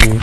Hello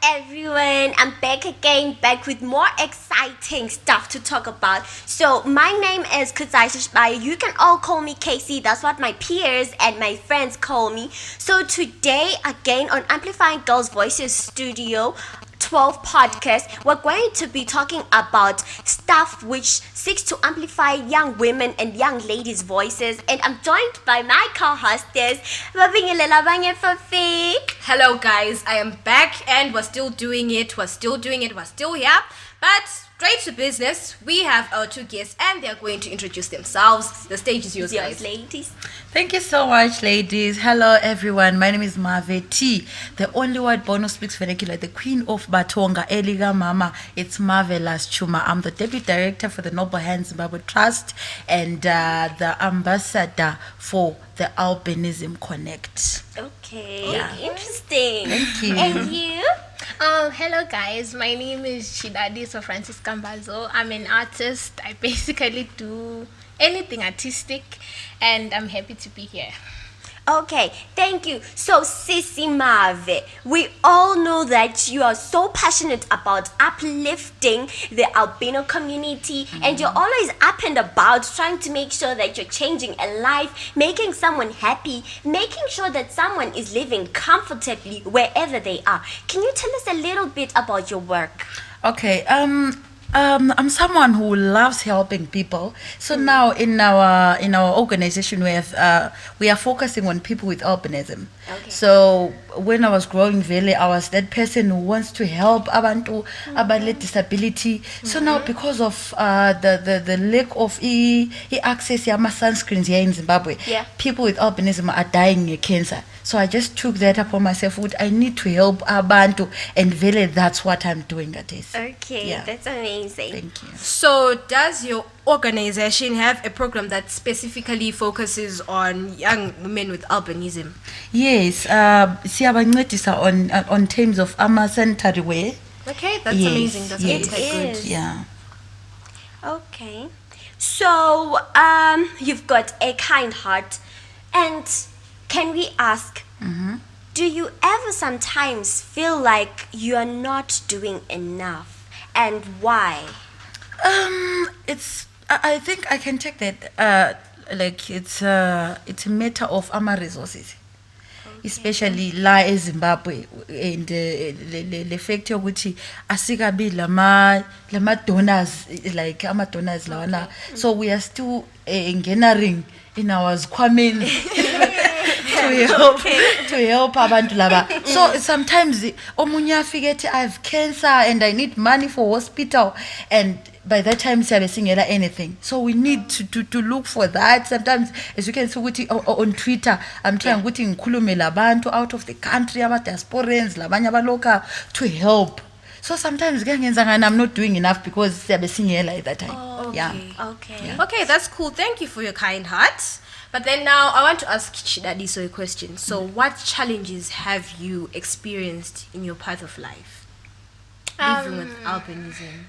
everyone, I'm back again, back with more exciting stuff to talk about. So my name is Kutsai Shishbai. You can all call me Casey, that's what my peers and my friends call me. So today again on Amplifying Girls Voices Studio 12 podcast, we're going to be talking about stuff which seeks to amplify young women and young ladies' voices. And I'm joined by my co-hostess, Babingelela Bangefafi. Hello guys, I am back and we're still doing it, we're still here. But straight to business, we have our two guests and they're going to introduce themselves. The stage is yours, guys. Ladies. Thank you so much, ladies. Hello, everyone. My name is Mave T, the only white born who speaks vernacular, the queen of Batonga, Eliga Mama. It's Marvelous Chuma. I'm the deputy director for the Noble Hands Zimbabwe Trust and the ambassador for the Albinism Connect. Okay, interesting. Thank you. And you? Hello guys, my name is Chidadiso Francis Cambazo. I'm an artist. I basically do anything artistic and I'm happy to be here. Okay, thank you. So, Sissy Mave, we all know that you are so passionate about uplifting the albino community, and you're always up and about trying to make sure that you're changing a life, making someone happy, making sure that someone is living comfortably wherever they are. Can you tell us a little bit about your work? Okay. I'm someone who loves helping people. So now in our organization we are focusing on people with albinism. Okay. So when I was growing Vele, I was that person who wants to help abantu about disability. So now because of the lack of access to sunscreens here in Zimbabwe, people with albinism are dying of cancer. So I just took that upon myself. I need to help abantu, and Vele, that's what I'm doing at this. Okay, that's amazing. Thank you. So does your organization have a program that specifically focuses on young women with albinism? Yes, siyabancedisa on terms of sanitary wear. Okay, that's Yes, amazing. That's yes. quite good. Is. Yeah. Okay. So, you've got a kind heart. And can we ask, do you ever sometimes feel like you are not doing enough? And why? I think I can take that like it's a matter of our resources. Especially la eZimbabwe and the fact yokuthi asikabi lama donors, like ama donors lawana. So we are still engenering in our zikhwameni to help abantu laba. So sometimes omunye afike ethi I have cancer and I need money for hospital, and by that time siyabe singela anything. So we need to look for that. Sometimes, as you can see on Twitter, I'm trying ukuthi ngikhulume labantu out of the country, ama diasporans, labanye abaloka, to help. So sometimes I'm not doing enough because siyabe singela at that time. Okay, that's cool. Thank you for your kind heart. But then now I want to ask Chidadiso a question. So what challenges have you experienced in your path of life living with albinism?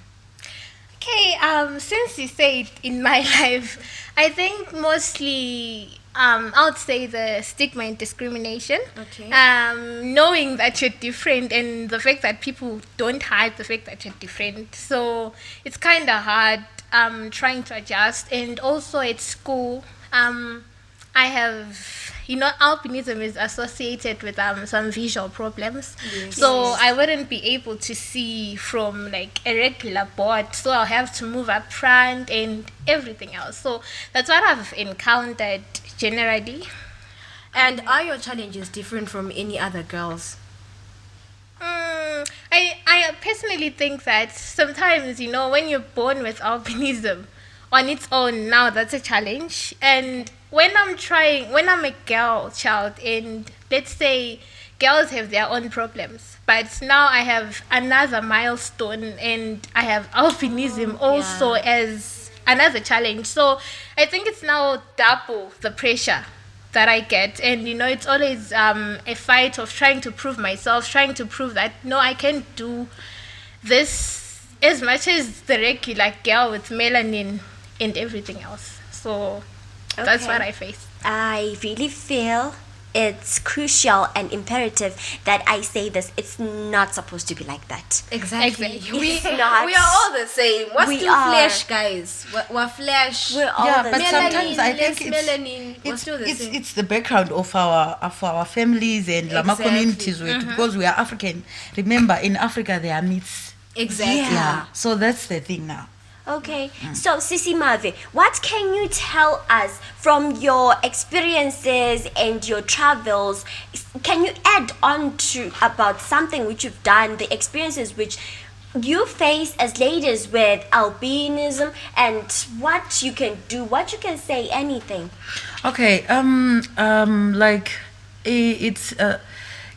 Okay, since you said in my life, I think mostly I would say the stigma and discrimination. Okay. Knowing that you're different and the fact that people don't hide the fact that you're different. So it's kind of hard trying to adjust. And also at school, I have, albinism is associated with some visual problems. Yes. So I wouldn't be able to see from like a regular board. So I'll have to move up front and everything else. So that's what I've encountered generally. And are your challenges different from any other girls? I personally think that sometimes, when you're born with albinism on its own, now that's a challenge. And when I'm a girl child, and let's say girls have their own problems, but now I have another milestone and I have albinism as another challenge. So I think it's now double the pressure that I get, and it's always a fight of trying to prove myself, trying to prove that no, I can do this as much as the regular girl with melanin and everything else. So that's what I face. I really feel it's crucial and imperative that I say this. It's not supposed to be like that. Exactly. Exactly. We It's not. are all the same. We're We still are. flesh, guys. We're flesh. We're all Yeah, the but same. sometimes I less think melanin. We're it's still the it's, same. it's the background of our families and lama Exactly. communities because we are African. Remember, in Africa there are myths. Exactly. Yeah. So that's the thing now. Okay, so Sisi Mavi, what can you tell us from your experiences and your travels? Can you add on to about something which you've done, the experiences which you face as ladies with albinism, and what you can do, what you can say, anything? Okay, like it's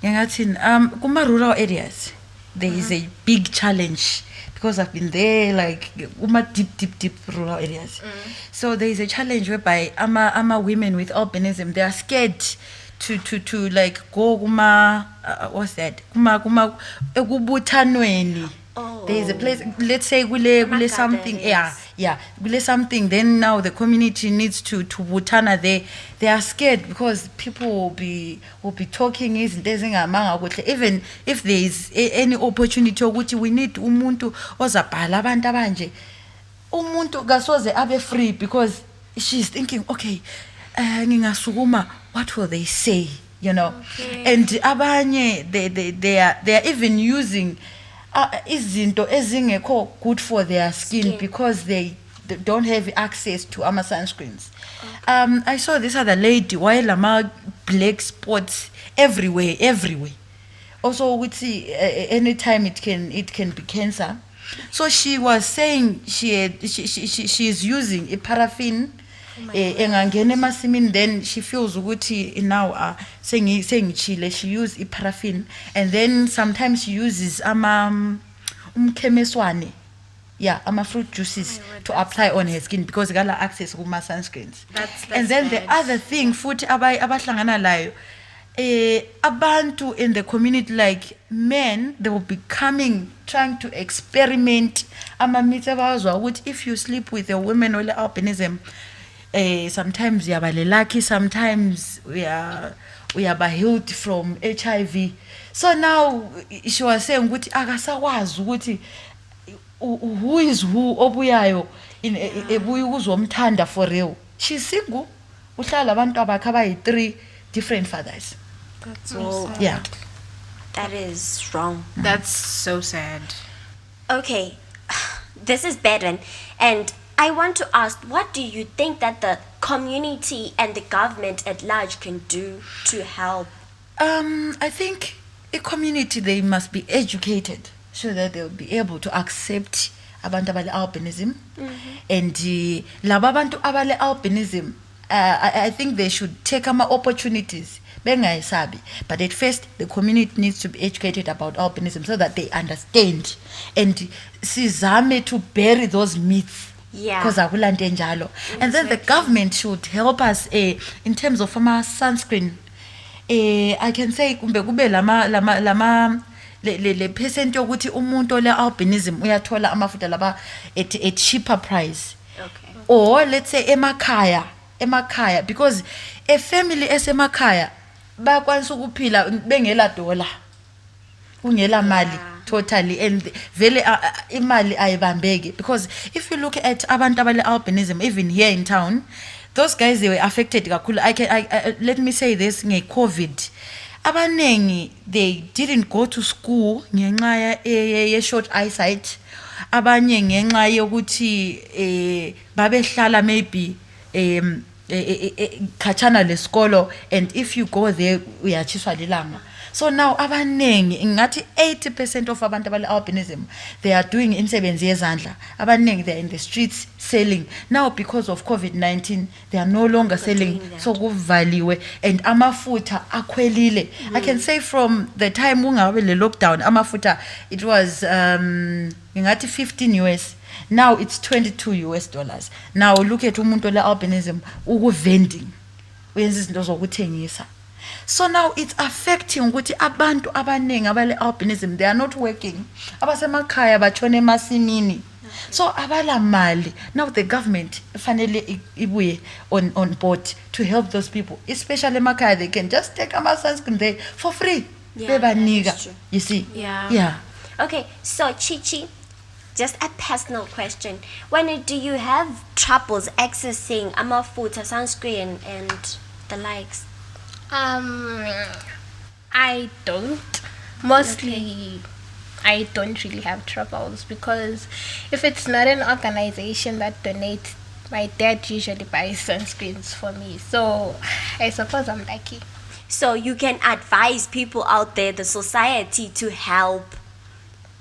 kuma rural areas there is a big challenge because I've been there, like kuma deep rural areas. So there is a challenge whereby ama women with albinism, they are scared to like go kuma what's that kuma ekubuthanweni. There is a place, let's say kule something, kule something, then now the community needs to butana there. They are scared because people will be talking izinto ezingamanga kuhle. Even if there is any opportunity ukuthi we need umuntu ozabhala abantu abanje, umuntu kasoze abe free because she's thinking, okay, ngingasukuma, what will they say, and abanye they are even using izinto ezingekho good for their skin because they don't have access to ama sunscreens. I saw this other lady while ama black spots everywhere. Also we see anytime it can be cancer. So she was saying she is using a paraffin engangena emasimini, then she feels ukuthi now sengichile, she use paraffin, and then sometimes she uses umkhemeswane, ama fruit juices to apply on her skin because gala access kuma sunscreens. That's And then the bad. other thing futhi abahlangana layo, abantu in the community, like men, they will be coming trying to experiment ama-myths abazwa ukuthi if you sleep with a woman with albinism, sometimes uyaba lucky, sometimes we are healed from HIV. So now she was saying ukuthi akasakwazi ukuthi who is who obuyayo ebuya ukuzomthanda for real. She's single, uhlala abantu abakhe abayi-3 different fathers. That's so sad. Yeah. That is wrong. That's so sad. Okay, this is bad, and I want to ask, what do you think that the community and the government at large can do to help? I think a community, they must be educated so that they'll be able to accept abantu abale albinism. And laba abantu abale albinism, I think they should take ama opportunities bengayisabi, but at first the community needs to be educated about albinism so that they understand and sizame to bury those myths. Yeah. Because akulante njalo. And then the government should help us in terms of our sunscreen. I can say kumbe kube lama le percent yokuthi umuntu ole albinism uyathola amafutha laba at a cheaper price. Okay. Or let's say emakhaya, because a family esemakhaya bakwanisa ukuphila bengela dollar, kungela mali totally, and vele imali ayibambeki. Because if you look at abantu abale albinism even here in town, those guys, they were affected kakhulu. Let me say this, nge-COVID abanengi, they didn't go to school ngenxa ye short eyesight, abanye ngenxa yokuthi babehlala maybe khatshana lesikolo, and if you go there uyatshiswa lilanga. So now abanengi, ngathi 80% of abantu abale albinism, they are doing imisebenzi yezandla. Abanengi, they are in the streets selling. Now because of COVID-19, they are no longer selling. So kuvaliwe, and amafutha akhwelile. I can say from the time kungabe le lockdown, amafutha, it was ngathi 15 US. Now it's $22. Now look at umuntu le albinism uku vending. uyenza izinto zokuthengisa. So now it's affecting ukuthi abantu abaningi abale albinism, they are not working. Abasemakhaya batshone emasimini. So abala mali. Now the government finally ibuye on board to help those people. Especially emakhaya, they can just take ama sunscreen there for free. Yeah, that's true. You see? Yeah. Okay, so Chichi, just a personal question. When do you have troubles accessing amafuta, sunscreen, and the likes? I don't. Mostly, I don't really have troubles because if it's not an organization that donates, my dad usually buys sunscreens for me. So I suppose I'm lucky. So you can advise people out there, the society, to help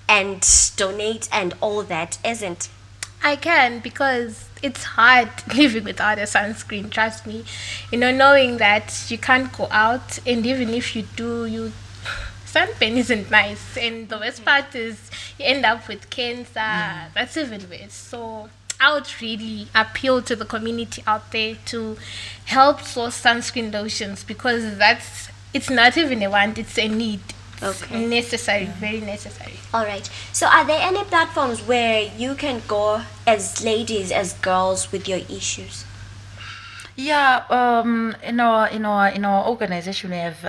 and donate and all that, isn't? I can because it's hard living without a sunscreen, trust me. You know, knowing that you can't go out, and even if you do, sunburn isn't nice. And the worst part is you end up with cancer. That's even worse. So I would really appeal to the community out there to help source sunscreen lotions because it's not even a want, it's a need. Okay. Necessary, very necessary. All right. So are there any platforms where you can go as ladies, as girls with your issues? Yeah, in our organization we have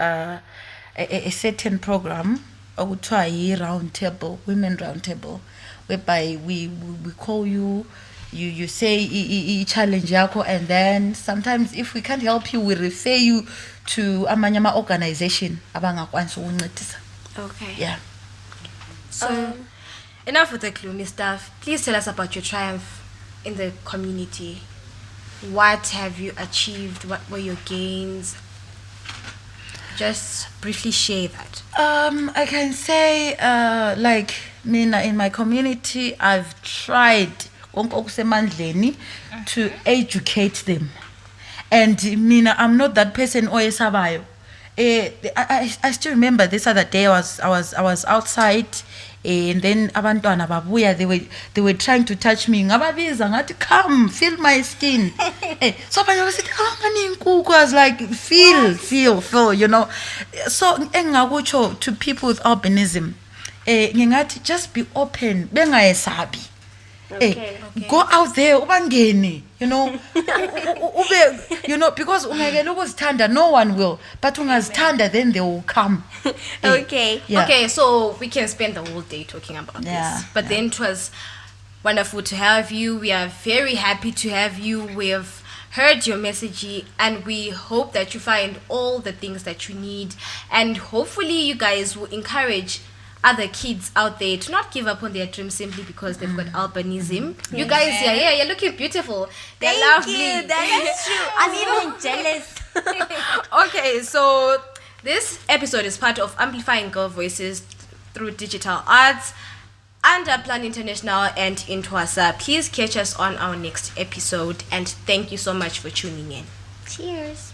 a certain program, a round table, women round table, whereby we call you, you say challenge yako, and then sometimes if we can't help you, we refer you to amanyama organization abangakwanisa ukuncedisa. Okay. Yeah. So, enough with the gloomy stuff. Please tell us about your triumph in the community. What have you achieved? What were your gains? Just briefly share that. I can say, like, mina in my community, I've tried to educate them. And mina, I'm not that person oyesabayo. I still remember this other day. I was outside, and then abantwana babuya, they were trying to touch me. Ngababiza ngathi, come feel my skin. So I was like, I was like, feel, you know. So engakucho to people with albinism, ngingathi just be open, bengayesabi. Okay. Go out there, ubangeni, you know, because ungekela ukuzithanda, no one will. But ungazithanda, then they will come. Okay. Yeah. Okay, so we can spend the whole day talking about Yeah, this. But then it was wonderful to have you. We are very happy to have you. We have heard your message and we hope that you find all the things that you need. And hopefully you guys will encourage other kids out there to not give up on their dreams simply because they've got albinism. You guys, you're looking beautiful. They're Thank lovely. you. That is true. I'm even jealous. Okay, so this episode is part of Amplifying Girl Voices through digital arts under Plan International and Intwasa. Please catch us on our next episode and thank you so much for tuning in. Cheers.